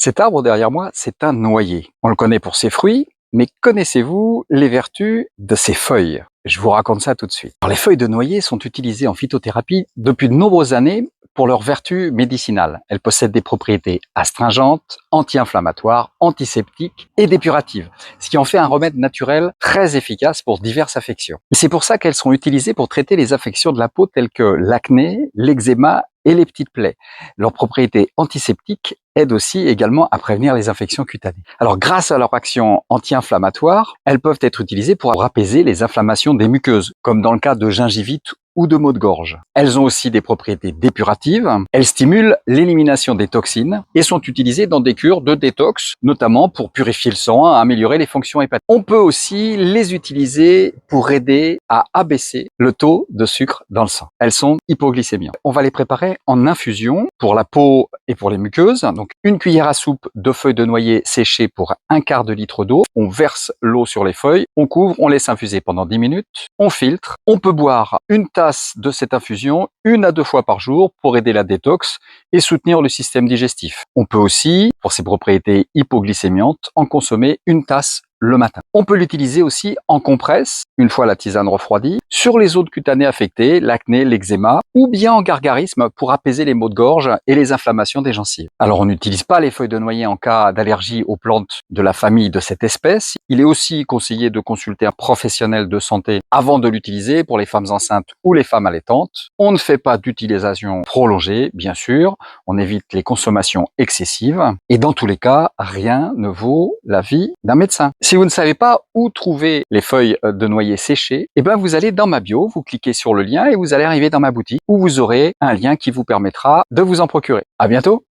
Cet arbre derrière moi, c'est un noyer. On le connaît pour ses fruits, mais connaissez-vous les vertus de ses feuilles? Je vous raconte ça tout de suite. Alors, les feuilles de noyer sont utilisées en phytothérapie depuis de nombreuses années pour leurs vertus médicinales. Elles possèdent des propriétés astringentes, anti-inflammatoires, antiseptiques et dépuratives, ce qui en fait un remède naturel très efficace pour diverses affections. C'est pour ça qu'elles sont utilisées pour traiter les affections de la peau telles que l'acné, l'eczéma et les petites plaies. Leurs propriétés antiseptiques aident aussi également à prévenir les infections cutanées. Alors, grâce à leur action anti-inflammatoire, elles peuvent être utilisées pour apaiser les inflammations des muqueuses, comme dans le cas de gingivite ou de maux de gorge. Elles ont aussi des propriétés dépuratives. Elles stimulent l'élimination des toxines et sont utilisées dans des cures de détox, notamment pour purifier le sang, améliorer les fonctions hépatiques. On peut aussi les utiliser pour aider à abaisser le taux de sucre dans le sang. Elles sont hypoglycémiantes. On va les préparer en infusion pour la peau et pour les muqueuses. Donc, une cuillère à soupe de feuilles de noyer séchées pour un quart de litre d'eau. On verse l'eau sur les feuilles, on couvre, on laisse infuser pendant 10 minutes, on filtre. On peut boire une tasse de cette infusion 1 à 2 fois par jour pour aider la détox et soutenir le système digestif. On peut aussi, pour ses propriétés hypoglycémiantes, en consommer une tasse le matin. On peut l'utiliser aussi en compresse, une fois la tisane refroidie, sur les zones cutanées affectées, l'acné, l'eczéma, ou bien en gargarisme pour apaiser les maux de gorge et les inflammations des gencives. Alors, on n'utilise pas les feuilles de noyer en cas d'allergie aux plantes de la famille de cette espèce. Il est aussi conseillé de consulter un professionnel de santé avant de l'utiliser pour les femmes enceintes ou les femmes allaitantes. On ne fait pas d'utilisation prolongée, bien sûr. On évite les consommations excessives. Et dans tous les cas, rien ne vaut la vie d'un médecin. Si vous ne savez pas où trouver les feuilles de noyer séchées, eh ben vous allez dans ma bio, vous cliquez sur le lien et vous allez arriver dans ma boutique où vous aurez un lien qui vous permettra de vous en procurer. À bientôt!